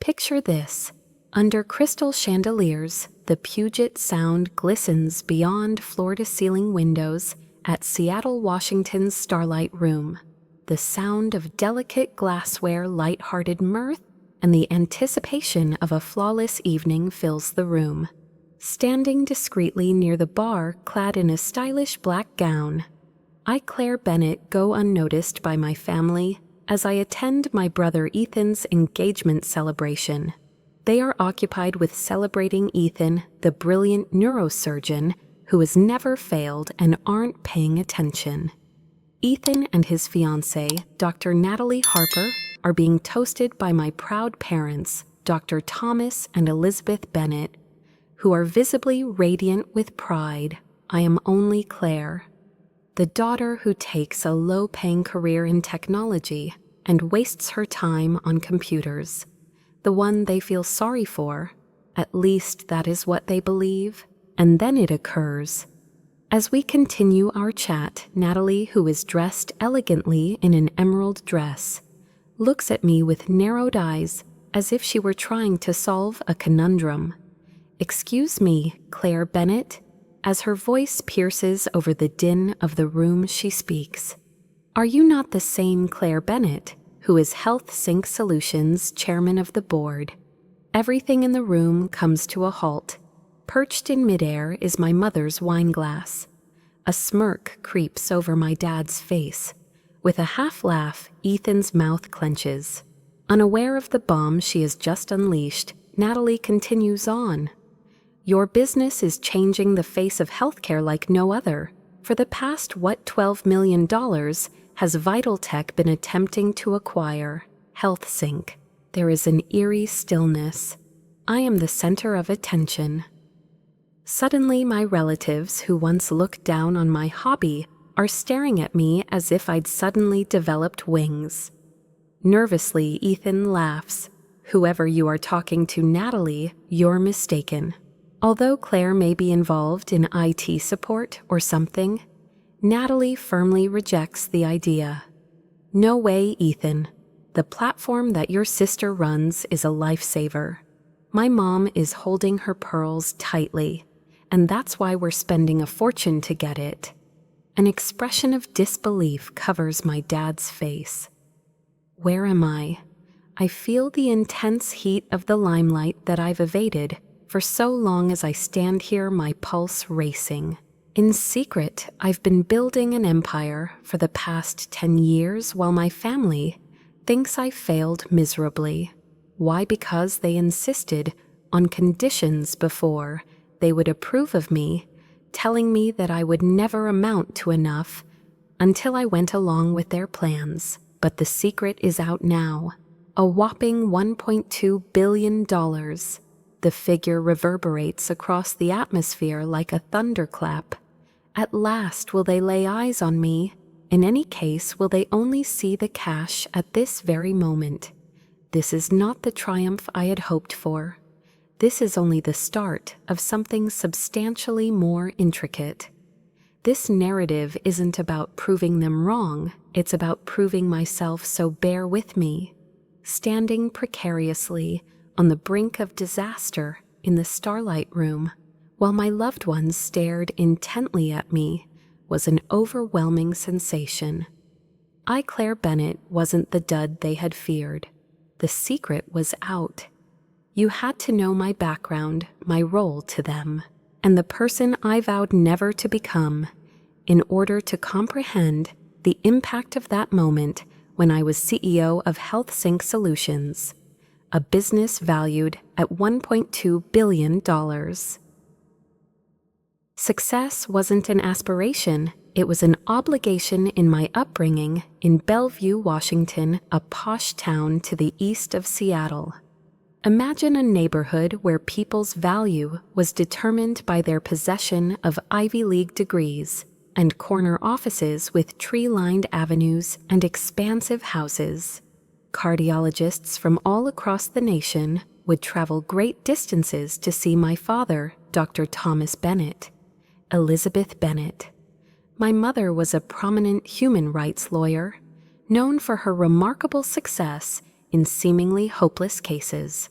Picture this. Under crystal chandeliers, the Puget Sound glistens beyond floor-to-ceiling windows at Seattle, Washington's Starlight Room. The sound of delicate glassware, light-hearted mirth, and the anticipation of a flawless evening fills the room. Standing discreetly near the bar, clad in a stylish black gown, I, Claire Bennett, go unnoticed by my family as I attend my brother Ethan's engagement celebration. They are occupied with celebrating Ethan, the brilliant neurosurgeon who has never failed, and aren't paying attention. Ethan and his fiancée, Dr. Natalie Harper, are being toasted by my proud parents, Dr. Thomas and Elizabeth Bennett, who are visibly radiant with pride. I am only Claire, the daughter who takes a low-paying career in technology and wastes her time on computers, the one they feel sorry for. At least that is what they believe. And then it occurs. As we continue our chat, Natalie, who is dressed elegantly in an emerald dress, looks at me with narrowed eyes as if she were trying to solve a conundrum. "Excuse me, Claire Bennett," as her voice pierces over the din of the room she speaks. "Are you not the same Claire Bennett, who is HealthSync Solutions chairman of the board?" Everything in the room comes to a halt. Perched in midair is my mother's wine glass. A smirk creeps over my dad's face. With a half-laugh, Ethan's mouth clenches. Unaware of the bomb she has just unleashed, Natalie continues on. "Your business is changing the face of healthcare like no other. For the past, $12 million has Vital Tech been attempting to acquire HealthSync." There is an eerie stillness. I am the center of attention. Suddenly, my relatives, who once looked down on my hobby, are staring at me as if I'd suddenly developed wings. Nervously, Ethan laughs. "Whoever you are talking to, Natalie, you're mistaken." Although Claire may be involved in IT support or something, Natalie firmly rejects the idea. "No way, Ethan. The platform that your sister runs is a lifesaver. My mom is holding her pearls tightly, and that's why we're spending a fortune to get it." An expression of disbelief covers my dad's face. Where am I? I feel the intense heat of the limelight that I've evaded for so long as I stand here, my pulse racing. In secret, I've been building an empire for the past 10 years while my family thinks I failed miserably. Why? Because they insisted on conditions before they would approve of me, telling me that I would never amount to enough until I went along with their plans. But the secret is out now. A whopping $1.2 billion. The figure reverberates across the atmosphere like a thunderclap. At last will they lay eyes on me. In any case, will they only see the cash at this very moment? This is not the triumph I had hoped for. This is only the start of something substantially more intricate. This narrative isn't about proving them wrong, it's about proving myself, so bear with me. Standing precariously on the brink of disaster in the Starlight Room, while my loved ones stared intently at me, was an overwhelming sensation. I, Claire Bennett, wasn't the dud they had feared. The secret was out. You had to know my background, my role to them, and the person I vowed never to become, in order to comprehend the impact of that moment when I was CEO of HealthSync Solutions, a business valued at $1.2 billion. Success wasn't an aspiration, it was an obligation in my upbringing in Bellevue, Washington, a posh town to the east of Seattle. Imagine a neighborhood where people's value was determined by their possession of Ivy League degrees and corner offices with tree-lined avenues and expansive houses. Cardiologists from all across the nation would travel great distances to see my father, Dr. Thomas Bennett, Elizabeth Bennett. My mother was a prominent human rights lawyer, known for her remarkable success in seemingly hopeless cases.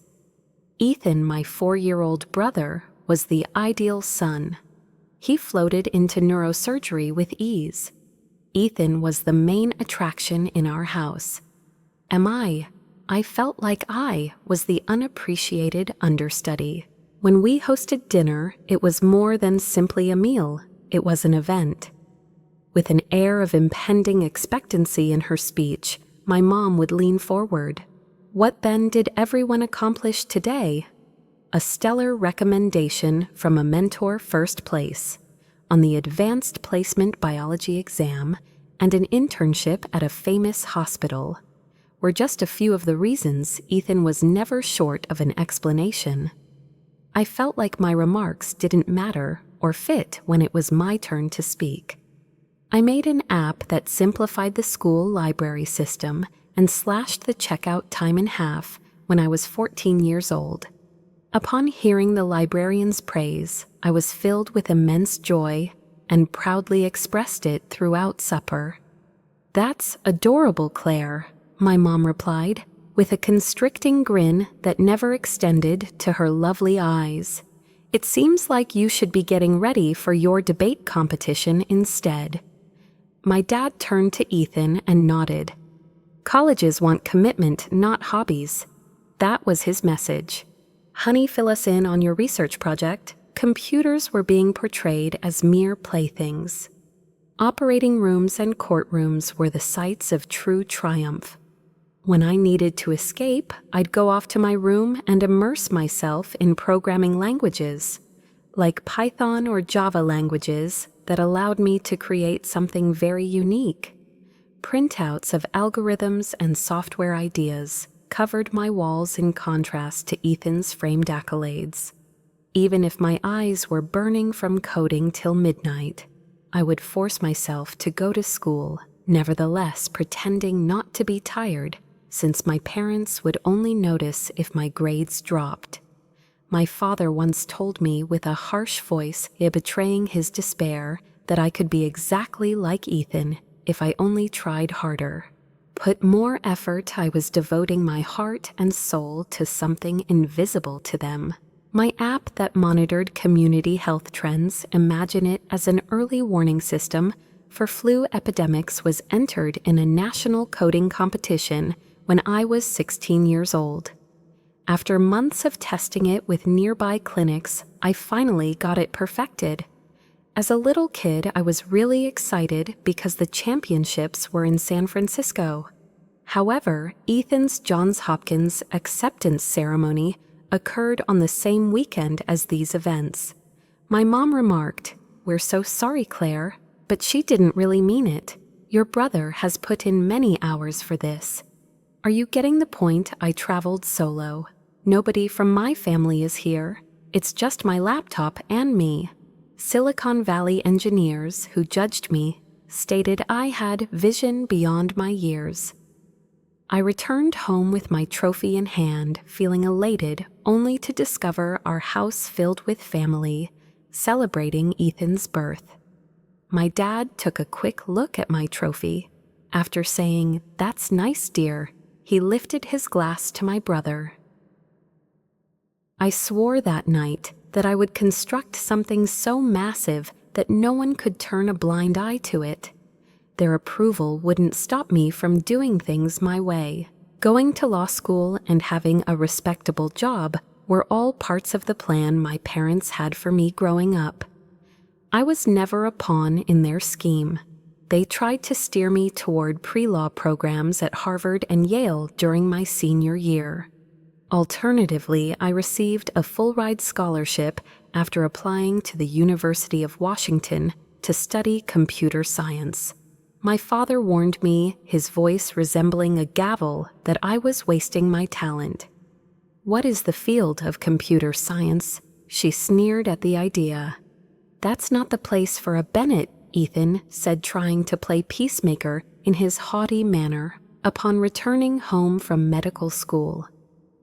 Ethan, my 4-year-old brother, was the ideal son. He floated into neurosurgery with ease. Ethan was the main attraction in our house. I felt like I was the unappreciated understudy. When we hosted dinner, it was more than simply a meal. It was an event. With an air of impending expectancy in her speech, my mom would lean forward. What then did everyone accomplish today? A stellar recommendation from a mentor first place on the advanced placement biology exam and an internship at a famous hospital were just a few of the reasons Ethan was never short of an explanation. I felt like my remarks didn't matter or fit when it was my turn to speak. I made an app that simplified the school library system and slashed the checkout time in half when I was 14 years old. Upon hearing the librarian's praise, I was filled with immense joy and proudly expressed it throughout supper. "That's adorable, Claire," my mom replied, with a constricting grin that never extended to her lovely eyes. "It seems like you should be getting ready for your debate competition instead." My dad turned to Ethan and nodded. "Colleges want commitment, not hobbies." That was his message. "Honey, fill us in on your research project." Computers were being portrayed as mere playthings. Operating rooms and courtrooms were the sites of true triumph. When I needed to escape, I'd go off to my room and immerse myself in programming languages, like Python or Java languages that allowed me to create something very unique. Printouts of algorithms and software ideas covered my walls in contrast to Ethan's framed accolades. Even if my eyes were burning from coding till midnight, I would force myself to go to school, nevertheless pretending not to be tired, since my parents would only notice if my grades dropped. My father once told me with a harsh voice, betraying his despair, that I could be exactly like Ethan if I only tried harder. Put more effort, I was devoting my heart and soul to something invisible to them. My app that monitored community health trends, imagine it as an early warning system for flu epidemics, was entered in a national coding competition when I was 16 years old. After months of testing it with nearby clinics, I finally got it perfected. As a little kid, I was really excited because the championships were in San Francisco. However, Ethan's Johns Hopkins acceptance ceremony occurred on the same weekend as these events. My mom remarked, "We're so sorry, Claire," but she didn't really mean it. "Your brother has put in many hours for this." Are you getting the point? I traveled solo. Nobody from my family is here. It's just my laptop and me. Silicon Valley engineers who judged me stated I had vision beyond my years. I returned home with my trophy in hand, feeling elated, only to discover our house filled with family, celebrating Ethan's birth. My dad took a quick look at my trophy. After saying, "That's nice, dear," he lifted his glass to my brother. I swore that night that I would construct something so massive that no one could turn a blind eye to it. Their approval wouldn't stop me from doing things my way. Going to law school and having a respectable job were all parts of the plan my parents had for me growing up. I was never a pawn in their scheme. They tried to steer me toward pre-law programs at Harvard and Yale during my senior year. Alternatively, I received a full-ride scholarship after applying to the University of Washington to study computer science. My father warned me, his voice resembling a gavel, that I was wasting my talent. "What is the field of computer science?" She sneered at the idea. "That's not the place for a Bennett," Ethan said, trying to play peacemaker in his haughty manner upon returning home from medical school.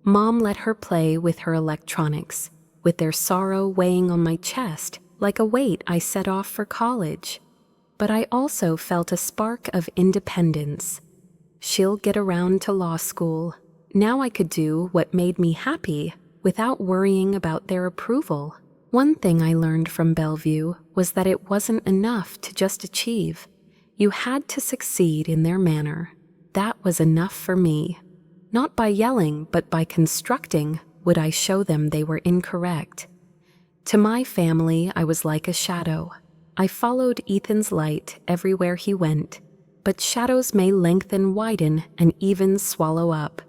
Mom let her play with her electronics, with their sorrow weighing on my chest like a weight I set off for college. But I also felt a spark of independence. She'll get around to law school. Now I could do what made me happy without worrying about their approval. One thing I learned from Bellevue was that it wasn't enough to just achieve. You had to succeed in their manner. That was enough for me. Not by yelling, but by constructing, would I show them they were incorrect. To my family, I was like a shadow. I followed Ethan's light everywhere he went, but shadows may lengthen, widen, and even swallow up.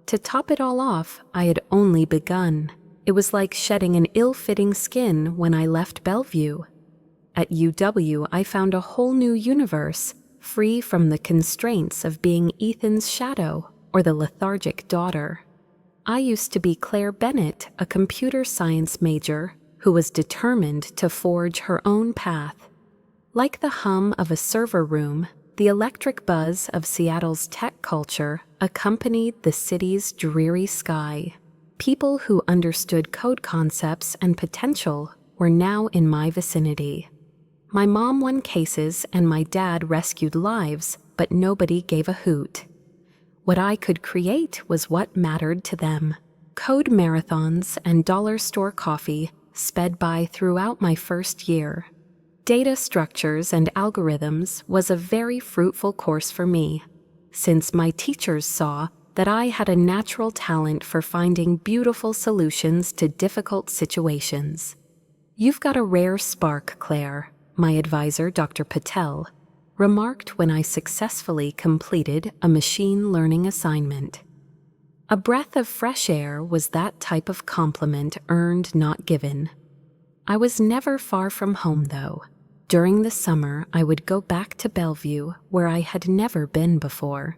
To top it all off, I had only begun. It was like shedding an ill-fitting skin when I left Bellevue. At UW, I found a whole new universe, free from the constraints of being Ethan's shadow or the lethargic daughter. I used to be Claire Bennett, a computer science major who was determined to forge her own path. Like the hum of a server room, the electric buzz of Seattle's tech culture accompanied the city's dreary sky. People who understood code concepts and potential were now in my vicinity. My mom won cases and my dad rescued lives, but nobody gave a hoot. What I could create was what mattered to them. Code marathons and dollar store coffee sped by throughout my first year. Data structures and algorithms was a very fruitful course for me, since my teachers saw that I had a natural talent for finding beautiful solutions to difficult situations. "You've got a rare spark, Claire," my advisor, Dr. Patel, remarked when I successfully completed a machine learning assignment. A breath of fresh air was that type of compliment earned, not given. I was never far from home, though. During the summer, I would go back to Bellevue, where I had never been before.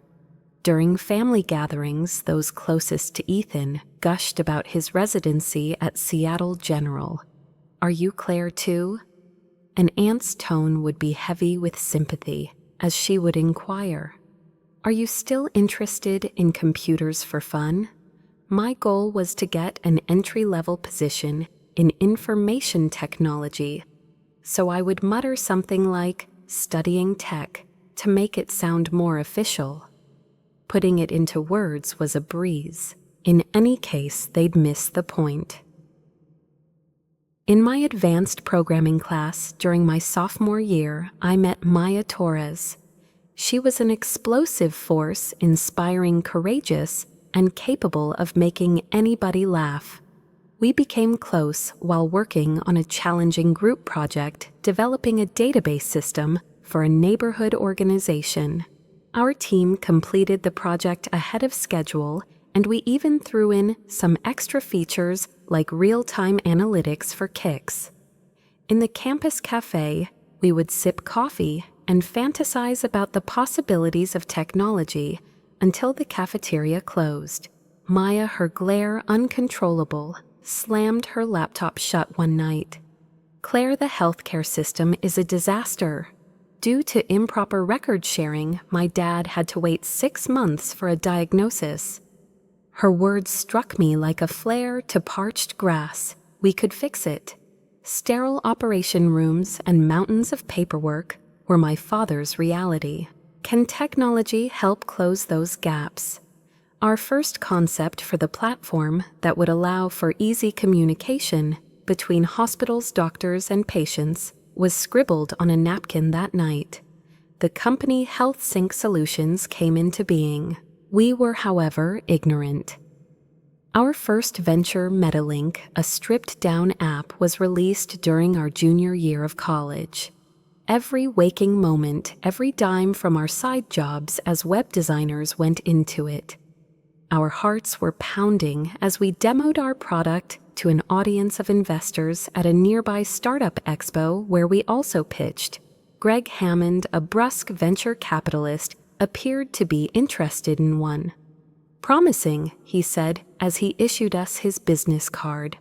During family gatherings, those closest to Ethan gushed about his residency at Seattle General. "Are you Claire too?" An aunt's tone would be heavy with sympathy as she would inquire, "Are you still interested in computers for fun?" My goal was to get an entry-level position in information technology, so I would mutter something like "studying tech" to make it sound more official. Putting it into words was a breeze. In any case, they'd miss the point. In my advanced programming class during my sophomore year, I met Maya Torres. She was an explosive force, inspiring, courageous, and capable of making anybody laugh. We became close while working on a challenging group project developing a database system for a neighborhood organization. Our team completed the project ahead of schedule, and we even threw in some extra features like real-time analytics for kicks. In the campus cafe, we would sip coffee and fantasize about the possibilities of technology until the cafeteria closed. Maya, her glare uncontrollable, slammed her laptop shut one night. "Claire, the healthcare system is a disaster. Due to improper record sharing, my dad had to wait 6 months for a diagnosis." Her words struck me like a flare to parched grass. We could fix it. Sterile operation rooms and mountains of paperwork were my father's reality. Can technology help close those gaps? Our first concept for the platform that would allow for easy communication between hospitals, doctors, and patients was scribbled on a napkin that night. The company HealthSync Solutions came into being. We were, however, ignorant. Our first venture, MetaLink, a stripped-down app, was released during our junior year of college. Every waking moment, every dime from our side jobs as web designers went into it. Our hearts were pounding as we demoed our product to an audience of investors at a nearby startup expo where we also pitched. Greg Hammond, a brusque venture capitalist, appeared to be interested in one. "Promising," he said as he issued us his business card.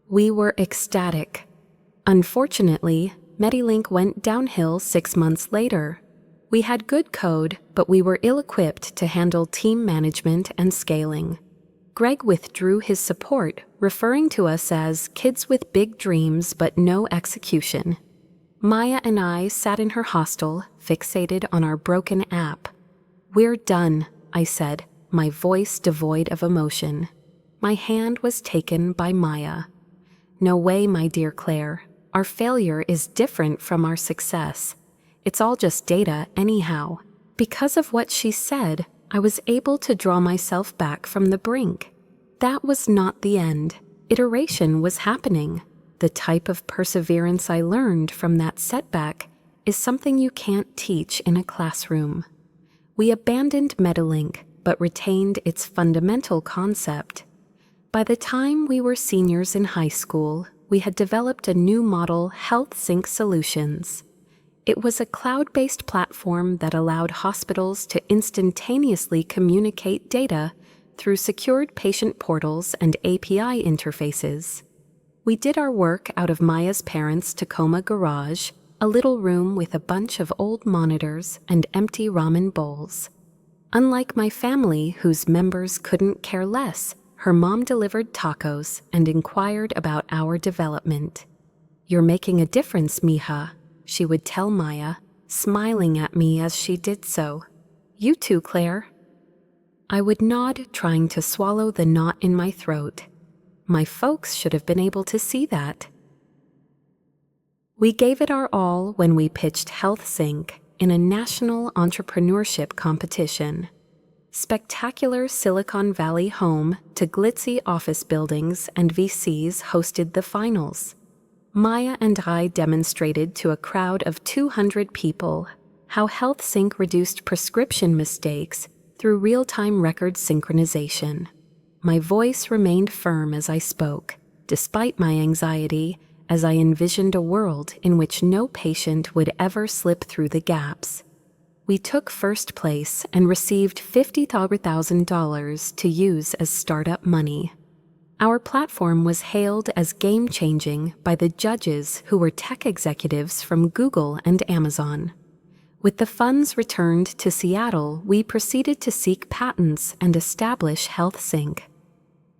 We were ecstatic. Unfortunately, MediLink went downhill 6 months later. We had good code, but we were ill-equipped to handle team management and scaling. Greg withdrew his support, referring to us as kids with big dreams but no execution. Maya and I sat in her hostel, fixated on our broken app. "We're done," I said, my voice devoid of emotion. My hand was taken by Maya. "No way, my dear Claire. Our failure is different from our success. It's all just data anyhow." Because of what she said, I was able to draw myself back from the brink. That was not the end. Iteration was happening. The type of perseverance I learned from that setback is something you can't teach in a classroom. We abandoned Metalink, but retained its fundamental concept. By the time we were seniors in high school, we had developed a new model, HealthSync Solutions. It was a cloud-based platform that allowed hospitals to instantaneously communicate data through secured patient portals and API interfaces. We did our work out of Maya's parents' Tacoma garage, a little room with a bunch of old monitors and empty ramen bowls. Unlike my family, whose members couldn't care less, her mom delivered tacos and inquired about our development. "You're making a difference, mija," she would tell Maya, smiling at me as she did so. "You too, Claire." I would nod, trying to swallow the knot in my throat. My folks should have been able to see that. We gave it our all when we pitched HealthSync in a national entrepreneurship competition. Spectacular Silicon Valley home to glitzy office buildings and VCs hosted the finals. Maya and I demonstrated to a crowd of 200 people how HealthSync reduced prescription mistakes through real-time record synchronization. My voice remained firm as I spoke, despite my anxiety, as I envisioned a world in which no patient would ever slip through the gaps. We took first place and received $50,000 to use as startup money. Our platform was hailed as game-changing by the judges who were tech executives from Google and Amazon. With the funds returned to Seattle, we proceeded to seek patents and establish HealthSync.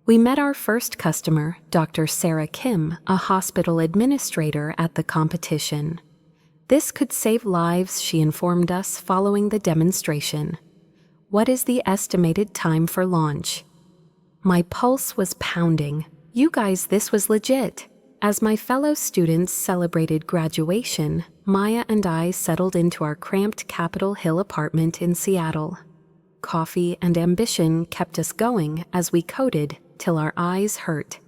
We met our first customer, Dr. Sarah Kim, a hospital administrator at the competition. This could save lives, she informed us following the demonstration. "What is the estimated time for launch?" My pulse was pounding. "You guys, this was legit." As my fellow students celebrated graduation, Maya and I settled into our cramped Capitol Hill apartment in Seattle. Coffee and ambition kept us going as we coded till our eyes hurt.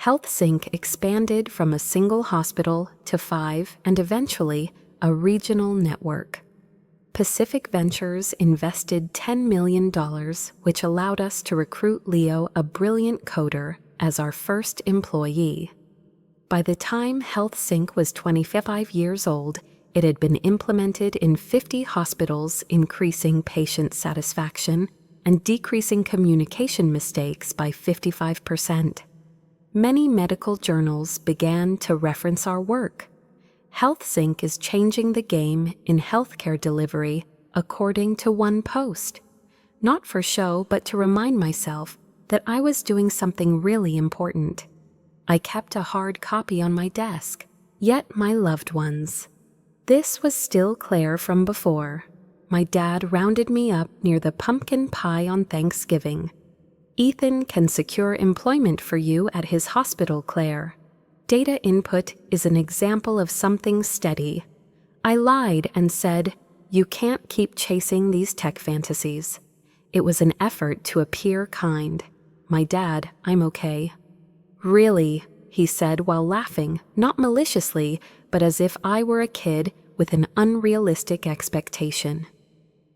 HealthSync expanded from a single hospital to 5 and eventually a regional network. Pacific Ventures invested $10 million, which allowed us to recruit Leo, a brilliant coder, as our first employee. By the time HealthSync was 25 years old, it had been implemented in 50 hospitals, increasing patient satisfaction and decreasing communication mistakes by 55%. Many medical journals began to reference our work. HealthSync is changing the game in healthcare delivery, according to one post. Not for show, but to remind myself that I was doing something really important. I kept a hard copy on my desk, yet my loved ones. This was still Claire from before. My dad rounded me up near the pumpkin pie on Thanksgiving. "Ethan can secure employment for you at his hospital, Claire. Data input is an example of something steady." I lied and said, "You can't keep chasing these tech fantasies." It was an effort to appear kind. "My dad, I'm okay." "Really?" he said while laughing, not maliciously, but as if I were a kid with an unrealistic expectation.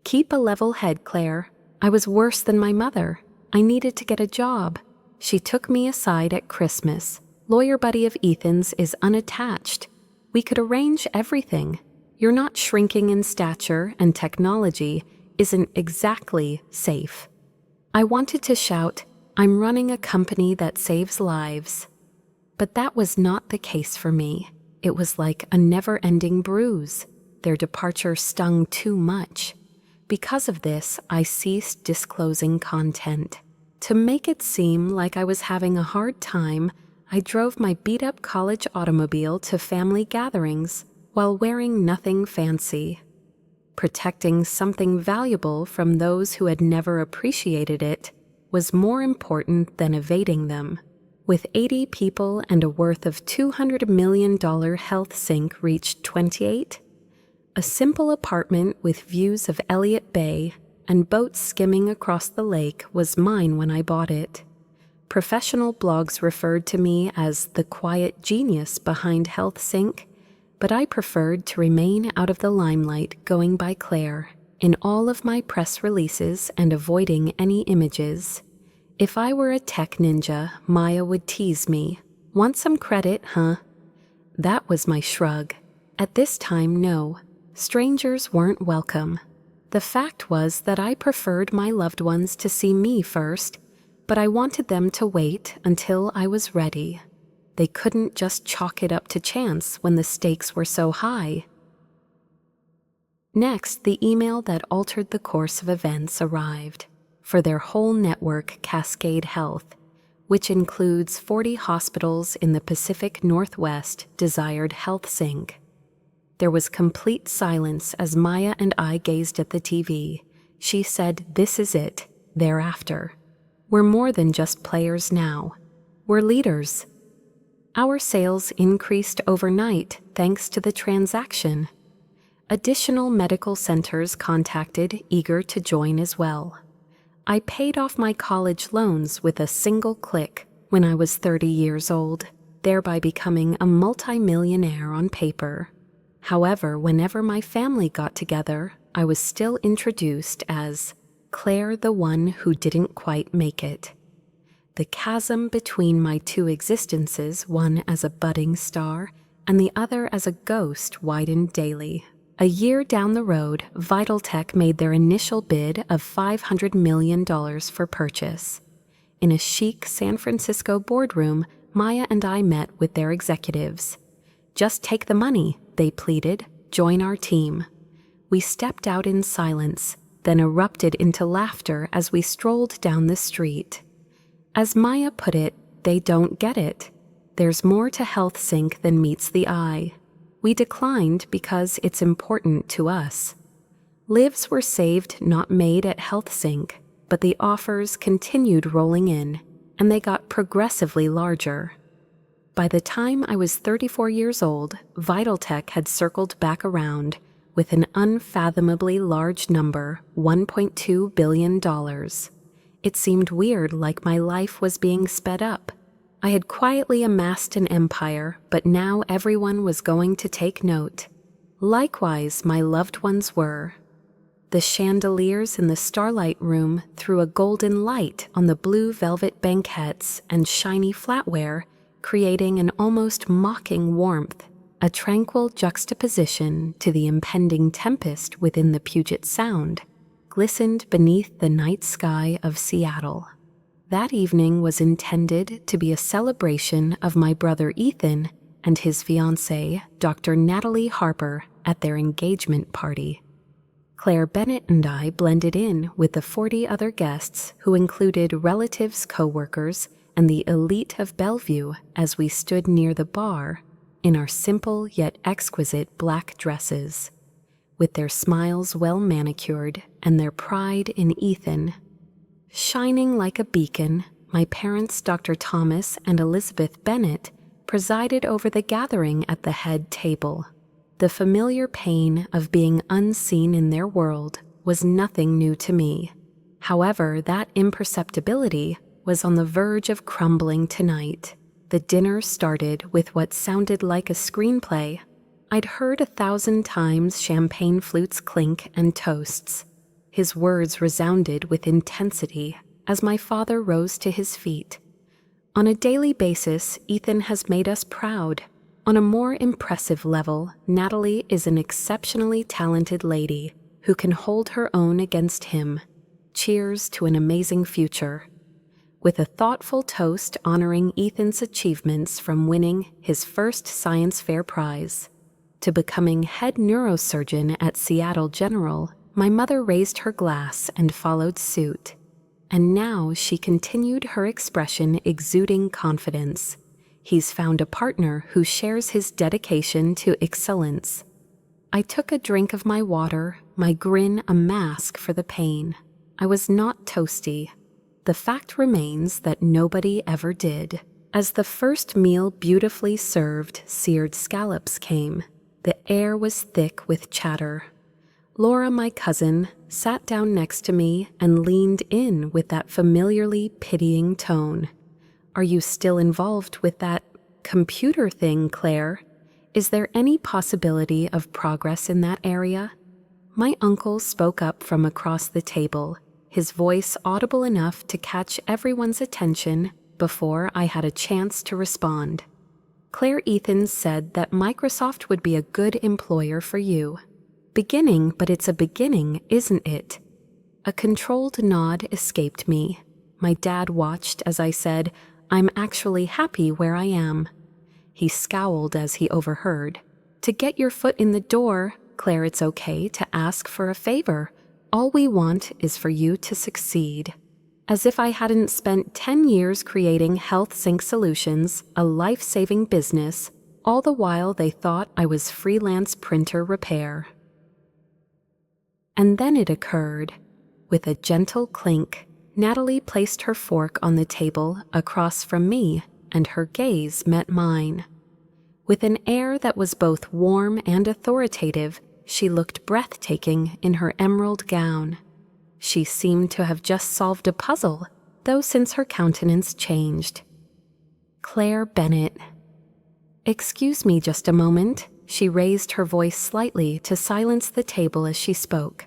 "Keep a level head, Claire. I was worse than my mother. I needed to get a job. She took me aside at Christmas. Lawyer buddy of Ethan's is unattached. We could arrange everything. You're not shrinking in stature, and technology isn't exactly safe." I wanted to shout, "I'm running a company that saves lives." But that was not the case for me. It was like a never-ending bruise. Their departure stung too much. Because of this, I ceased disclosing content. To make it seem like I was having a hard time, I drove my beat-up college automobile to family gatherings while wearing nothing fancy. Protecting something valuable from those who had never appreciated it was more important than evading them. With 80 people and a worth of $200 million, HealthSync reached 28. A simple apartment with views of Elliott Bay and boats skimming across the lake was mine when I bought it. Professional blogs referred to me as the quiet genius behind HealthSync, but I preferred to remain out of the limelight, going by Claire in all of my press releases and avoiding any images. If I were a tech ninja, Maya would tease me. "Want some credit, huh?" That was my shrug. At this time, no. Strangers weren't welcome. The fact was that I preferred my loved ones to see me first, but I wanted them to wait until I was ready. They couldn't just chalk it up to chance when the stakes were so high. Next, the email that altered the course of events arrived for their whole network, Cascade Health, which includes 40 hospitals in the Pacific Northwest, desired HealthSync. There was complete silence as Maya and I gazed at the TV. She said, "This is it, thereafter. We're more than just players now. We're leaders." Our sales increased overnight thanks to the transaction. Additional medical centers contacted, eager to join as well. I paid off my college loans with a single click when I was 30 years old, thereby becoming a multimillionaire on paper. However, whenever my family got together, I was still introduced as Claire, the one who didn't quite make it. The chasm between my two existences, one as a budding star and the other as a ghost, widened daily. A year down the road, Vitaltech made their initial bid of $500 million for purchase. In a chic San Francisco boardroom, Maya and I met with their executives. "Just take the money," they pleaded. "Join our team." We stepped out in silence, then erupted into laughter as we strolled down the street. As Maya put it, they don't get it. There's more to HealthSync than meets the eye. We declined because it's important to us. Lives were saved, not made at HealthSync, but the offers continued rolling in, and they got progressively larger. By the time I was 34 years old, Vitaltech had circled back around with an unfathomably large number, $1.2 billion. It seemed weird, like my life was being sped up. I had quietly amassed an empire, but now everyone was going to take note. Likewise, my loved ones were. The chandeliers in the starlight room threw a golden light on the blue velvet banquettes and shiny flatware, creating an almost mocking warmth, a tranquil juxtaposition to the impending tempest within the Puget Sound, glistened beneath the night sky of Seattle. That evening was intended to be a celebration of my brother Ethan and his fiancée, Dr. Natalie Harper, at their engagement party. Claire Bennett and I blended in with the 40 other guests, who included relatives, co-workers, and the elite of Bellevue, as we stood near the bar in our simple yet exquisite black dresses, with their smiles well manicured and their pride in Ethan. Shining like a beacon, my parents, Dr. Thomas and Elizabeth Bennett, presided over the gathering at the head table. The familiar pain of being unseen in their world was nothing new to me. However, that imperceptibility was on the verge of crumbling tonight. The dinner started with what sounded like a screenplay. I'd heard 1,000 times champagne flutes clink and toasts. His words resounded with intensity as my father rose to his feet. On a daily basis, Ethan has made us proud. On a more impressive level, Natalie is an exceptionally talented lady who can hold her own against him. Cheers to an amazing future. With a thoughtful toast honoring Ethan's achievements, from winning his first science fair prize to becoming head neurosurgeon at Seattle General, my mother raised her glass and followed suit. And now she continued, her expression exuding confidence. He's found a partner who shares his dedication to excellence. I took a drink of my water, my grin a mask for the pain. I was not toasty. The fact remains that nobody ever did. As the first meal beautifully served seared scallops came, the air was thick with chatter. Laura, my cousin, sat down next to me and leaned in with that familiarly pitying tone. "Are you still involved with that computer thing, Claire? Is there any possibility of progress in that area?" My uncle spoke up from across the table, his voice audible enough to catch everyone's attention before I had a chance to respond. "Claire, Ethan said that Microsoft would be a good employer for you. Beginning, but it's a beginning, isn't it?" A controlled nod escaped me. My dad watched as I said, "I'm actually happy where I am." He scowled as he overheard. "To get your foot in the door, Claire, it's okay to ask for a favor. All we want is for you to succeed." As if I hadn't spent 10 years creating HealthSync Solutions, a life-saving business, all the while they thought I was freelance printer repair. And then it occurred. With a gentle clink, Natalie placed her fork on the table across from me, and her gaze met mine. With an air that was both warm and authoritative, she looked breathtaking in her emerald gown. She seemed to have just solved a puzzle, though since her countenance changed. "Claire Bennett." "Excuse me just a moment." She raised her voice slightly to silence the table as she spoke.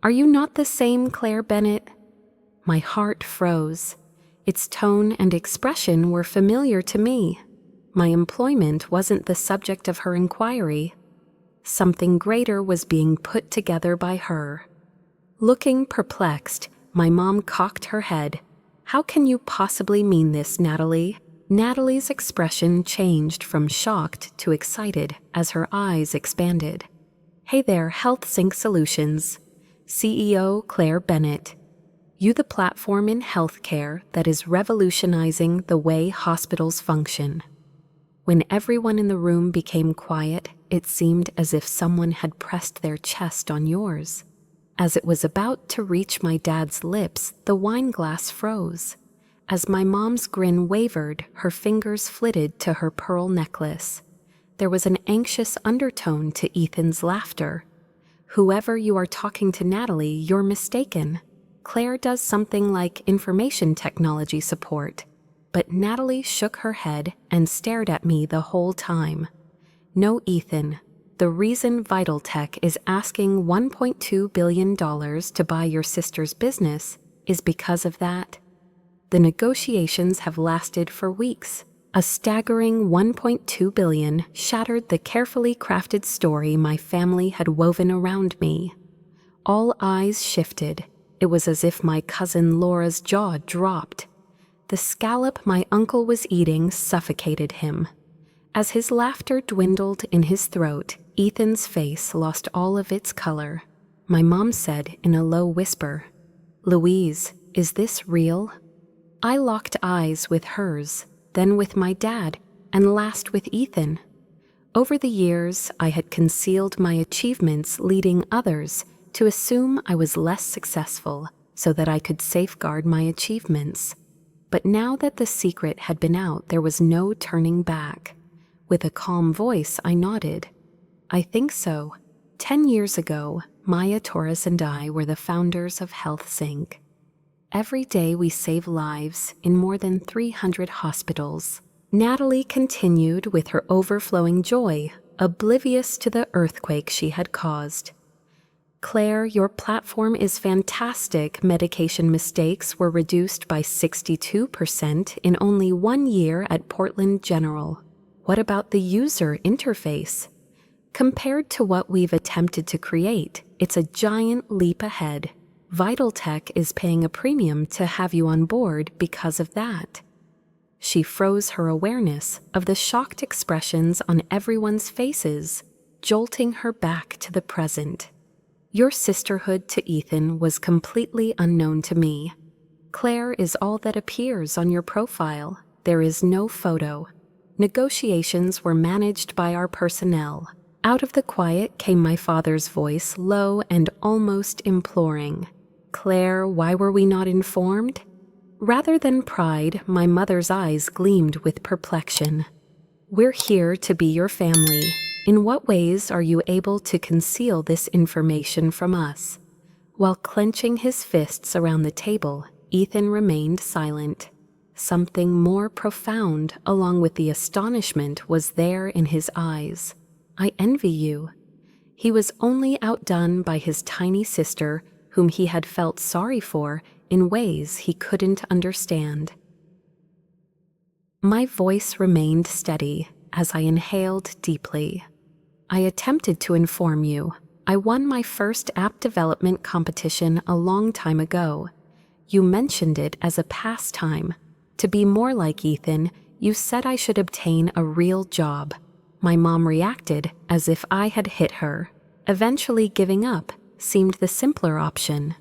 "Are you not the same Claire Bennett?" My heart froze. Its tone and expression were familiar to me. My employment wasn't the subject of her inquiry. Something greater was being put together by her. Looking perplexed, my mom cocked her head. "How can you possibly mean this, Natalie?" Natalie's expression changed from shocked to excited as her eyes expanded. "Hey there, HealthSync Solutions. CEO Claire Bennett. You the platform in healthcare that is revolutionizing the way hospitals function." When everyone in the room became quiet, it seemed as if someone had pressed their chest on yours. As it was about to reach my dad's lips, the wine glass froze. As my mom's grin wavered, her fingers flitted to her pearl necklace. There was an anxious undertone to Ethan's laughter. "Whoever you are talking to, Natalie, you're mistaken. Claire does something like information technology support." But Natalie shook her head and stared at me the whole time. "No, Ethan. The reason VitalTech is asking $1.2 billion to buy your sister's business is because of that. The negotiations have lasted for weeks. A staggering $1.2 billion shattered the carefully crafted story my family had woven around me. All eyes shifted. It was as if my cousin Laura's jaw dropped. The scallop my uncle was eating suffocated him. As his laughter dwindled in his throat, Ethan's face lost all of its color. My mom said in a low whisper, "Louise, is this real?" I locked eyes with hers, then with my dad, and last with Ethan. Over the years, I had concealed my achievements, leading others to assume I was less successful so that I could safeguard my achievements. But now that the secret had been out, there was no turning back. With a calm voice, I nodded. "I think so. 10 years ago, Maya Torres and I were the founders of HealthSync. Every day we save lives in more than 300 hospitals." Natalie continued with her overflowing joy, oblivious to the earthquake she had caused. "Claire, your platform is fantastic. Medication mistakes were reduced by 62% in only 1 year at Portland General. What about the user interface? Compared to what we've attempted to create, it's a giant leap ahead. VitalTech is paying a premium to have you on board because of that." She froze her awareness of the shocked expressions on everyone's faces, jolting her back to the present. "Your sisterhood to Ethan was completely unknown to me. Claire is all that appears on your profile. There is no photo. Negotiations were managed by our personnel. Out of the quiet came my father's voice, low and almost imploring. "Claire, why were we not informed?" Rather than pride, my mother's eyes gleamed with perplexion. "We're here to be your family. In what ways are you able to conceal this information from us?" While clenching his fists around the table, Ethan remained silent. Something more profound, along with the astonishment, was there in his eyes. "I envy you." He was only outdone by his tiny sister, whom he had felt sorry for in ways he couldn't understand. My voice remained steady as I inhaled deeply. "I attempted to inform you. I won my first app development competition a long time ago. You mentioned it as a pastime. To be more like Ethan, you said I should obtain a real job." My mom reacted as if I had hit her. Eventually giving up seemed the simpler option.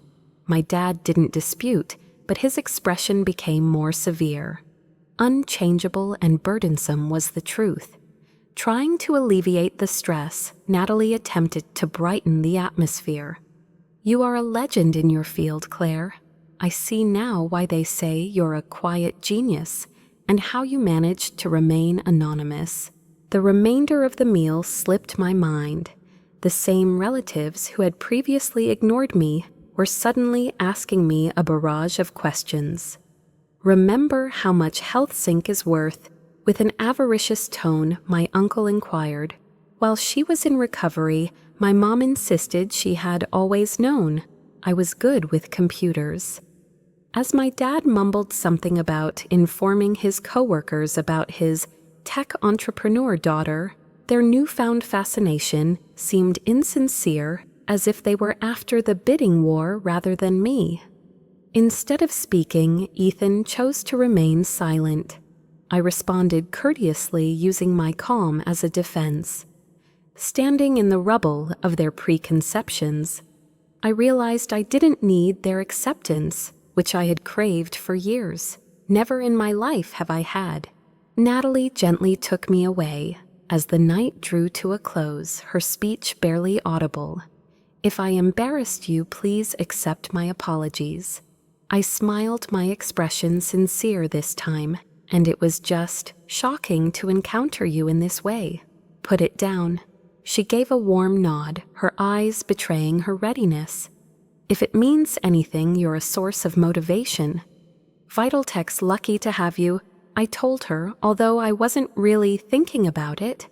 My dad didn't dispute, but his expression became more severe. Unchangeable and burdensome was the truth. Trying to alleviate the stress, Natalie attempted to brighten the atmosphere. "You are a legend in your field, Claire. I see now why they say you're a quiet genius, and how you managed to remain anonymous." The remainder of the meal slipped my mind. The same relatives who had previously ignored me were suddenly asking me a barrage of questions. "Remember how much HealthSync is worth?" With an avaricious tone, my uncle inquired. While she was in recovery, my mom insisted she had always known I was good with computers. As my dad mumbled something about informing his coworkers about his tech entrepreneur daughter, their newfound fascination seemed insincere, as if they were after the bidding war rather than me. Instead of speaking, Ethan chose to remain silent. I responded courteously, using my calm as a defense. Standing in the rubble of their preconceptions, I realized I didn't need their acceptance, which I had craved for years. Never in my life have I had. Natalie gently took me away. As the night drew to a close, her speech barely audible. "If I embarrassed you, please accept my apologies." I smiled, my expression sincere this time, and it was just shocking to encounter you in this way. "Put it down." She gave a warm nod, her eyes betraying her readiness. "If it means anything, you're a source of motivation." "Vitaltech's lucky to have you," I told her, although I wasn't really thinking about it.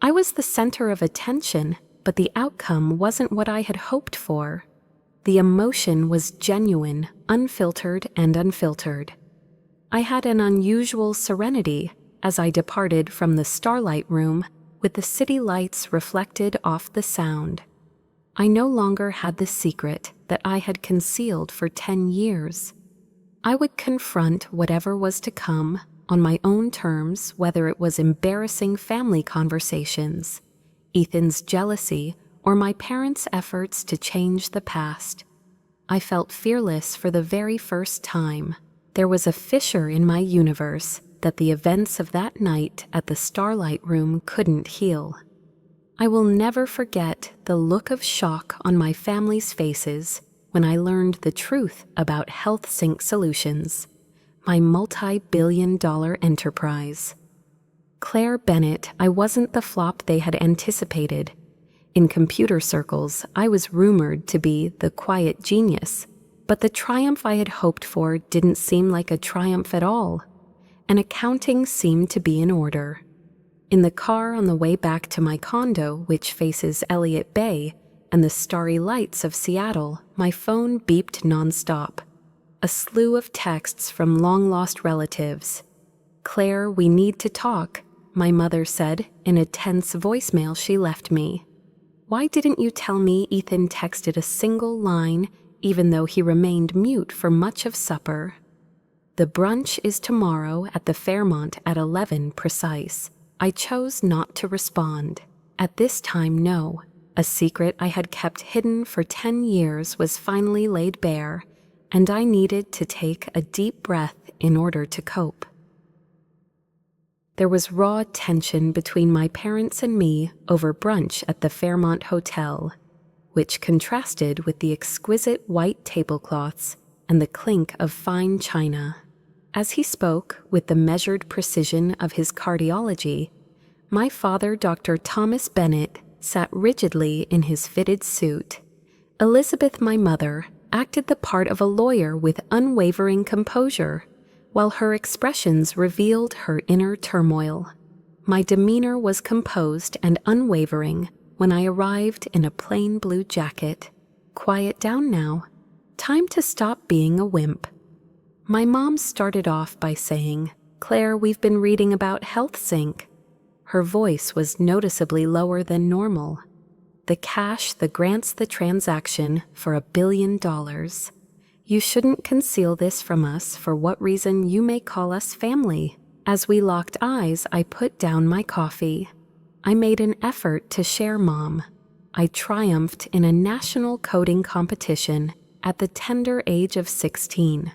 I was the center of attention, but the outcome wasn't what I had hoped for. The emotion was genuine, unfiltered and unfiltered. I had an unusual serenity as I departed from the starlight room with the city lights reflected off the sound. I no longer had the secret that I had concealed for 10 years. I would confront whatever was to come on my own terms, whether it was embarrassing family conversations, Ethan's jealousy, or my parents' efforts to change the past. I felt fearless for the very first time. There was a fissure in my universe that the events of that night at the starlight room couldn't heal. I will never forget the look of shock on my family's faces when I learned the truth about HealthSync Solutions, my multi-billion-dollar enterprise. Claire Bennett, I wasn't the flop they had anticipated. In computer circles, I was rumored to be the quiet genius, but the triumph I had hoped for didn't seem like a triumph at all. And accounting seemed to be in order. In the car on the way back to my condo, which faces Elliott Bay and the starry lights of Seattle, my phone beeped nonstop. A slew of texts from long-lost relatives. "Claire, we need to talk," my mother said in a tense voicemail she left me. "Why didn't you tell me Ethan texted a single line, even though he remained mute for much of supper?" "The brunch is tomorrow at the Fairmont at 11 precise." I chose not to respond. At this time, no. A secret I had kept hidden for 10 years was finally laid bare, and I needed to take a deep breath in order to cope. There was raw tension between my parents and me over brunch at the Fairmont Hotel, which contrasted with the exquisite white tablecloths and the clink of fine china. As he spoke with the measured precision of his cardiology, my father, Dr. Thomas Bennett, sat rigidly in his fitted suit. Elizabeth, my mother, acted the part of a lawyer with unwavering composure, while her expressions revealed her inner turmoil. My demeanor was composed and unwavering when I arrived in a plain blue jacket. Quiet down now. Time to stop being a wimp. My mom started off by saying, "Claire, we've been reading about HealthSync." Her voice was noticeably lower than normal. "The cash that grants the transaction for $1 billion. You shouldn't conceal this from us for what reason you may call us family." As we locked eyes, I put down my coffee. I made an effort to share, Mom. I triumphed in a national coding competition at the tender age of 16.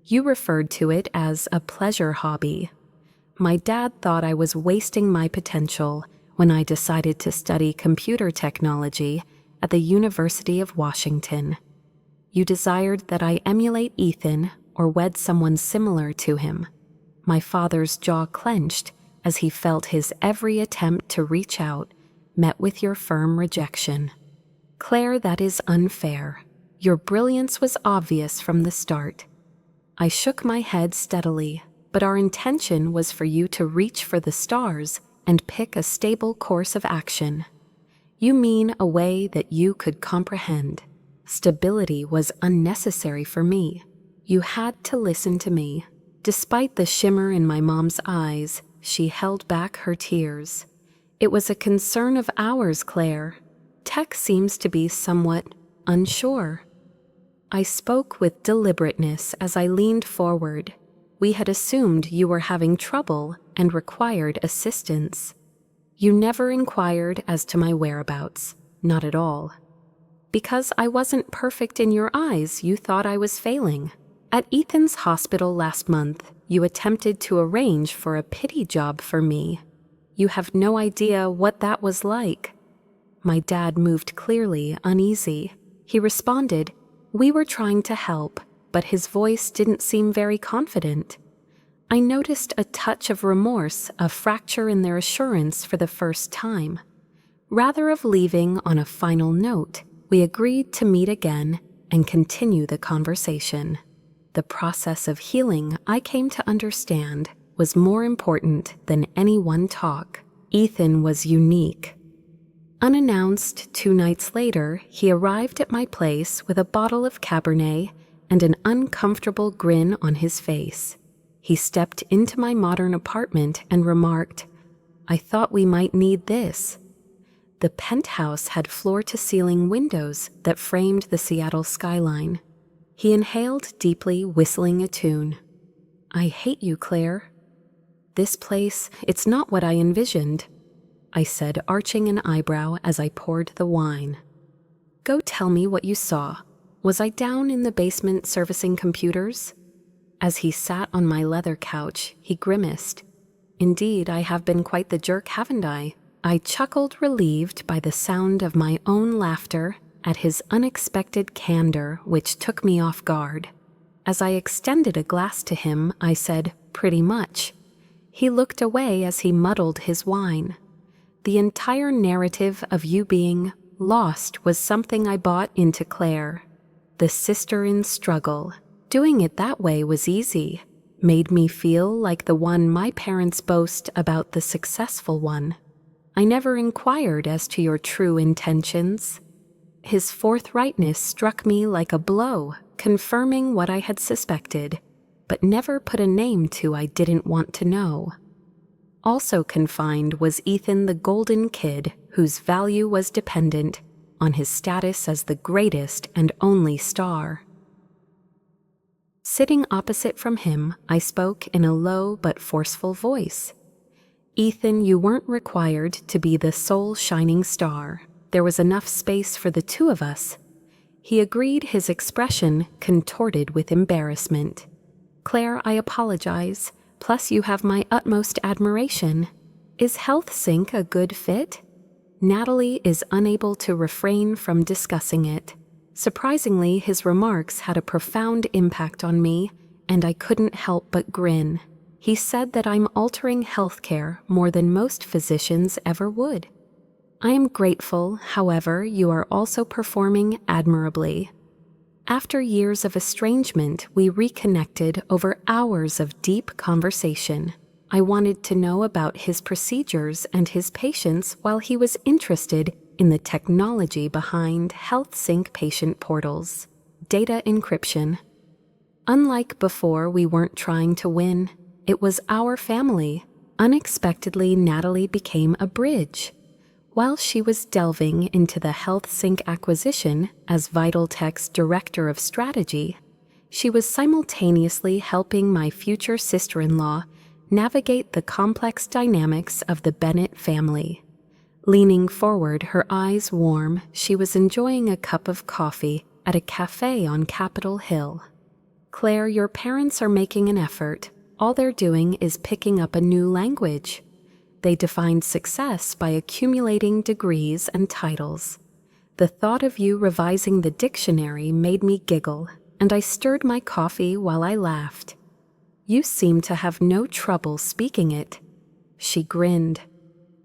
You referred to it as a pleasure hobby. My dad thought I was wasting my potential when I decided to study computer technology at the University of Washington. You desired that I emulate Ethan or wed someone similar to him. My father's jaw clenched as he felt his every attempt to reach out met with your firm rejection. "Claire, that is unfair. Your brilliance was obvious from the start." I shook my head steadily, but our intention was for you to reach for the stars and pick a stable course of action. You mean a way that you could comprehend. Stability was unnecessary for me. You had to listen to me. Despite the shimmer in my mom's eyes, she held back her tears. "It was a concern of ours, Claire. Tech seems to be somewhat unsure." I spoke with deliberateness as I leaned forward. We had assumed you were having trouble and required assistance. You never inquired as to my whereabouts, not at all. Because I wasn't perfect in your eyes, you thought I was failing. At Ethan's hospital last month, you attempted to arrange for a pity job for me. You have no idea what that was like. My dad moved clearly uneasy. He responded, "We were trying to help," but his voice didn't seem very confident. I noticed a touch of remorse, a fracture in their assurance for the first time. Rather of leaving on a final note, we agreed to meet again and continue the conversation. The process of healing, I came to understand, was more important than any one talk. Ethan was unique. Unannounced, 2 nights later, he arrived at my place with a bottle of Cabernet and an uncomfortable grin on his face. He stepped into my modern apartment and remarked, "I thought we might need this." The penthouse had floor-to-ceiling windows that framed the Seattle skyline. He inhaled deeply, whistling a tune. "I hate you, Claire." "This place, it's not what I envisioned," I said, arching an eyebrow as I poured the wine. "Go tell me what you saw. Was I down in the basement servicing computers?" As he sat on my leather couch, he grimaced. "Indeed, I have been quite the jerk, haven't I?" I chuckled, relieved by the sound of my own laughter at his unexpected candor, which took me off guard. As I extended a glass to him, I said, "Pretty much." He looked away as he muddled his wine. The entire narrative of you being lost was something I bought into, Claire. The sister in struggle. Doing it that way was easy. Made me feel like the one my parents boast about the successful one. I never inquired as to your true intentions. His forthrightness struck me like a blow, confirming what I had suspected, but never put a name to I didn't want to know. Also confined was Ethan, the golden kid, whose value was dependent on his status as the greatest and only star. Sitting opposite from him, I spoke in a low but forceful voice. "Ethan, you weren't required to be the sole shining star. There was enough space for the two of us." He agreed, his expression contorted with embarrassment. "Claire, I apologize. Plus, you have my utmost admiration. Is HealthSync a good fit? Natalie is unable to refrain from discussing it. Surprisingly, his remarks had a profound impact on me, and I couldn't help but grin. He said that I'm altering healthcare more than most physicians ever would. I am grateful, however, you are also performing admirably. After years of estrangement, we reconnected over hours of deep conversation. I wanted to know about his procedures and his patients while he was interested in the technology behind HealthSync patient portals, data encryption. Unlike before, we weren't trying to win. It was our family. Unexpectedly, Natalie became a bridge. While she was delving into the HealthSync acquisition as VitalTech's Director of Strategy, she was simultaneously helping my future sister-in-law navigate the complex dynamics of the Bennett family. Leaning forward, her eyes warm, she was enjoying a cup of coffee at a cafe on Capitol Hill. Claire, your parents are making an effort. All they're doing is picking up a new language. They defined success by accumulating degrees and titles. The thought of you revising the dictionary made me giggle, and I stirred my coffee while I laughed. You seem to have no trouble speaking it. She grinned.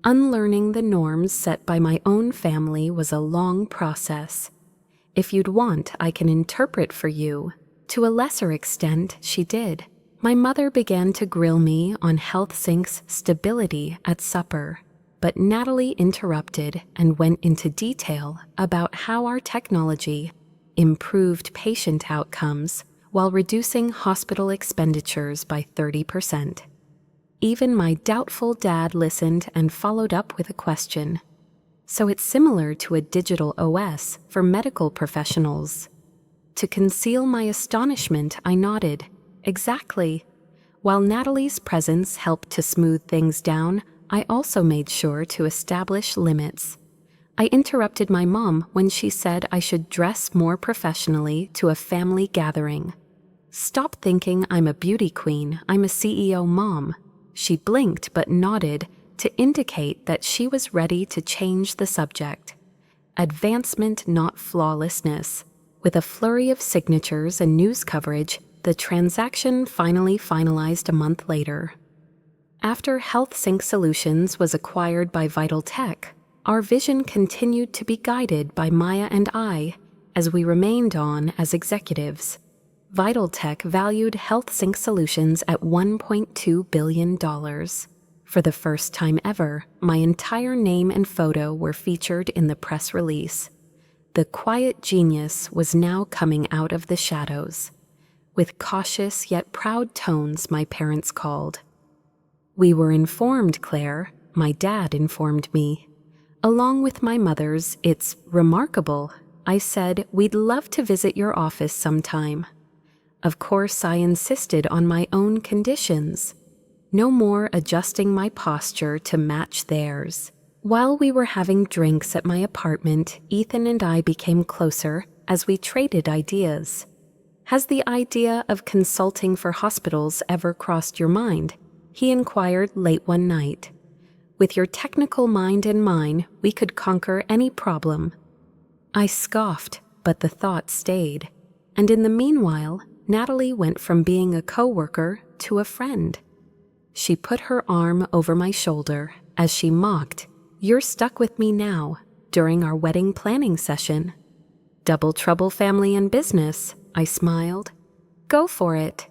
Unlearning the norms set by my own family was a long process. If you'd want, I can interpret for you. To a lesser extent, she did. My mother began to grill me on HealthSync's stability at supper, but Natalie interrupted and went into detail about how our technology improved patient outcomes while reducing hospital expenditures by 30%. Even my doubtful dad listened and followed up with a question. So it's similar to a digital OS for medical professionals. To conceal my astonishment, I nodded. Exactly. While Natalie's presence helped to smooth things down, I also made sure to establish limits. I interrupted my mom when she said I should dress more professionally to a family gathering. Stop thinking I'm a beauty queen, I'm a CEO mom. She blinked but nodded to indicate that she was ready to change the subject. Advancement, not flawlessness. With a flurry of signatures and news coverage, the transaction finally finalized a month later. After HealthSync Solutions was acquired by VitalTech, our vision continued to be guided by Maya and I as we remained on as executives. VitalTech valued HealthSync Solutions at $1.2 billion. For the first time ever, my entire name and photo were featured in the press release. The quiet genius was now coming out of the shadows. With cautious yet proud tones, my parents called. We were informed, Claire, my dad informed me. Along with my mother's, it's remarkable. I said, we'd love to visit your office sometime. Of course, I insisted on my own conditions. No more adjusting my posture to match theirs. While we were having drinks at my apartment, Ethan and I became closer as we traded ideas. Has the idea of consulting for hospitals ever crossed your mind? He inquired late one night. With your technical mind and mine, we could conquer any problem. I scoffed, but the thought stayed. And in the meanwhile, Natalie went from being a coworker to a friend. She put her arm over my shoulder as she mocked, "You're stuck with me now," during our wedding planning session. Double trouble family and business, I smiled. Go for it.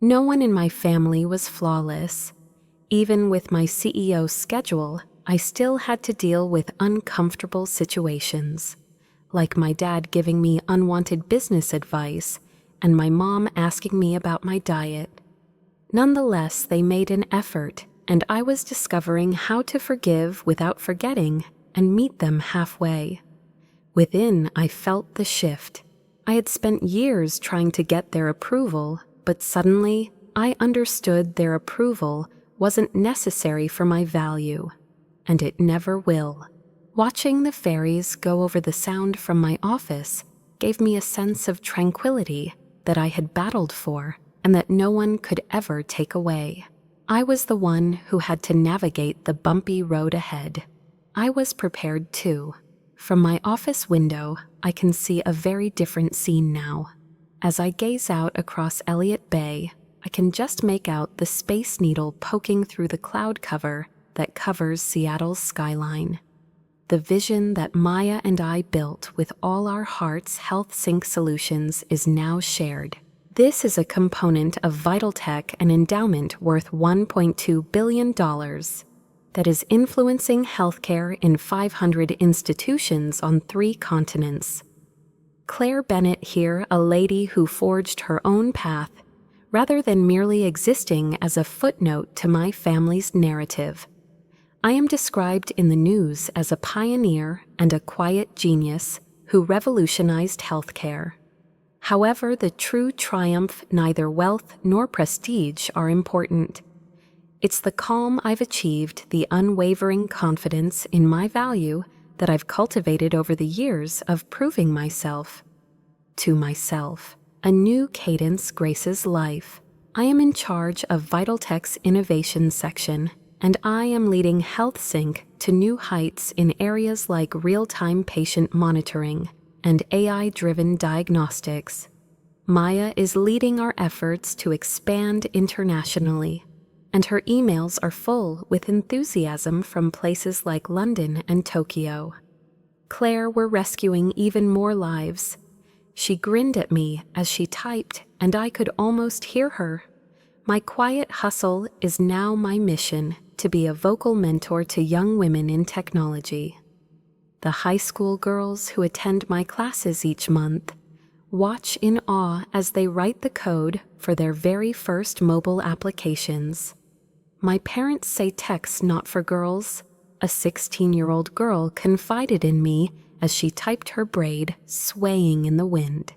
No one in my family was flawless. Even with my CEO schedule, I still had to deal with uncomfortable situations, like my dad giving me unwanted business advice and my mom asking me about my diet. Nonetheless, they made an effort, and I was discovering how to forgive without forgetting and meet them halfway. Within, I felt the shift. I had spent years trying to get their approval, but suddenly I understood their approval wasn't necessary for my value, and it never will. Watching the fairies go over the sound from my office gave me a sense of tranquility that I had battled for. and that no one could ever take away. I was the one who had to navigate the bumpy road ahead. I was prepared too. From my office window, I can see a very different scene now. As I gaze out across Elliott Bay, I can just make out the Space Needle poking through the cloud cover that covers Seattle's skyline. The vision that Maya and I built with all our hearts' HealthSync Solutions is now shared. This is a component of Vital Tech, an endowment worth $1.2 billion that is influencing healthcare in 500 institutions on 3 continents. Claire Bennett here, a lady who forged her own path, rather than merely existing as a footnote to my family's narrative. I am described in the news as a pioneer and a quiet genius who revolutionized healthcare. However, the true triumph, neither wealth nor prestige are important. It's the calm I've achieved, the unwavering confidence in my value that I've cultivated over the years of proving myself to myself. A new cadence graces life. I am in charge of Vital Tech's innovation section, and I am leading HealthSync to new heights in areas like real-time patient monitoring and AI-driven diagnostics. Maya is leading our efforts to expand internationally, and her emails are full with enthusiasm from places like London and Tokyo. Claire, we're rescuing even more lives. She grinned at me as she typed, and I could almost hear her. My quiet hustle is now my mission, to be a vocal mentor to young women in technology. The high school girls who attend my classes each month watch in awe as they write the code for their very first mobile applications. My parents say tech's not for girls. A 16-year-old girl confided in me as she typed her braid, swaying in the wind.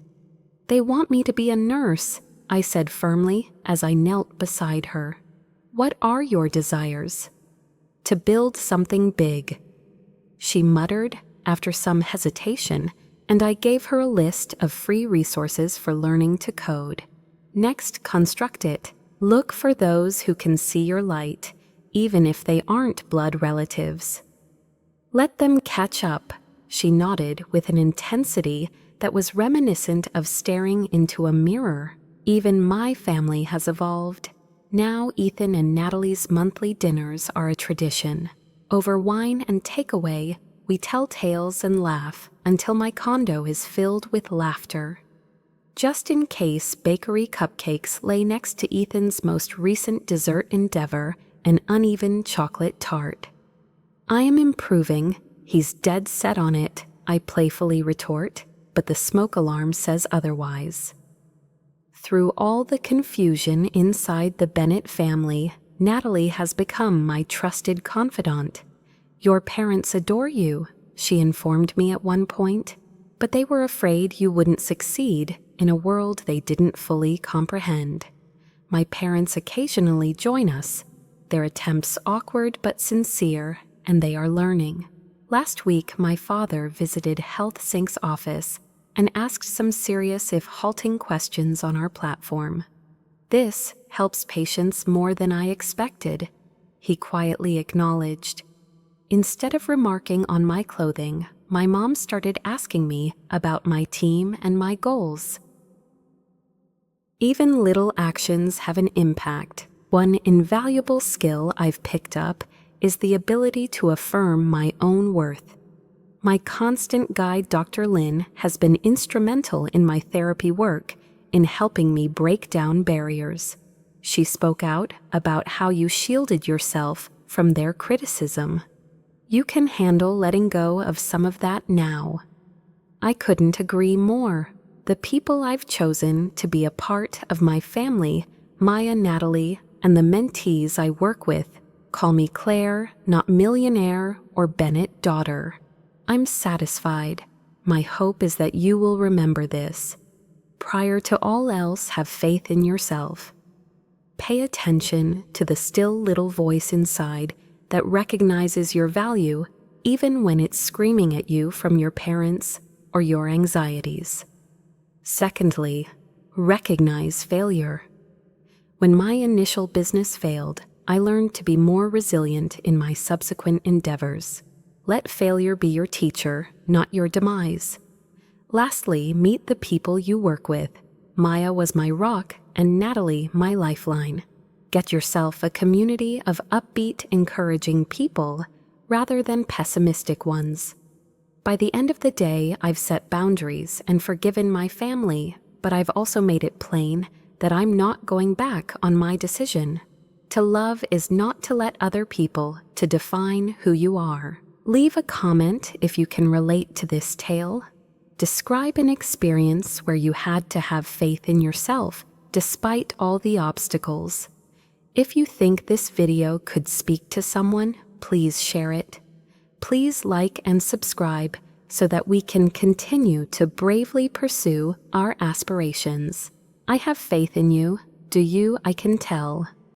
They want me to be a nurse, I said firmly as I knelt beside her. What are your desires? To build something big. She muttered after some hesitation, and I gave her a list of free resources for learning to code. Next, construct it. Look for those who can see your light, even if they aren't blood relatives. Let them catch up, she nodded with an intensity that was reminiscent of staring into a mirror. Even my family has evolved. Now Ethan and Natalie's monthly dinners are a tradition. Over wine and takeaway, we tell tales and laugh until my condo is filled with laughter. Just in case bakery cupcakes lay next to Ethan's most recent dessert endeavor, an uneven chocolate tart. I am improving. He's dead set on it, I playfully retort, but the smoke alarm says otherwise. Through all the confusion inside the Bennett family, Natalie has become my trusted confidant. Your parents adore you, she informed me at one point, but they were afraid you wouldn't succeed in a world they didn't fully comprehend. My parents occasionally join us, their attempts awkward but sincere, and they are learning. Last week, my father visited HealthSync's office and asked some serious if halting questions on our platform. This helps patients more than I expected, he quietly acknowledged. Instead of remarking on my clothing, my mom started asking me about my team and my goals. Even little actions have an impact. One invaluable skill I've picked up is the ability to affirm my own worth. My constant guide, Dr. Lin, has been instrumental in my therapy work in helping me break down barriers. She spoke out about how you shielded yourself from their criticism. You can handle letting go of some of that now. I couldn't agree more. The people I've chosen to be a part of my family, Maya, Natalie, and the mentees I work with, call me Claire, not millionaire or Bennett daughter. I'm satisfied. My hope is that you will remember this. Prior to all else, have faith in yourself. Pay attention to the still little voice inside that recognizes your value even when it's screaming at you from your parents or your anxieties. Secondly, recognize failure. When my initial business failed, I learned to be more resilient in my subsequent endeavors. Let failure be your teacher, not your demise. Lastly, meet the people you work with. Maya was my rock and Natalie my lifeline. Get yourself a community of upbeat, encouraging people rather than pessimistic ones. By the end of the day, I've set boundaries and forgiven my family, but I've also made it plain that I'm not going back on my decision. To love is not to let other people to define who you are. Leave a comment if you can relate to this tale. Describe an experience where you had to have faith in yourself despite all the obstacles. If you think this video could speak to someone, please share it. Please like and subscribe so that we can continue to bravely pursue our aspirations. I have faith in you. Do you? I can tell.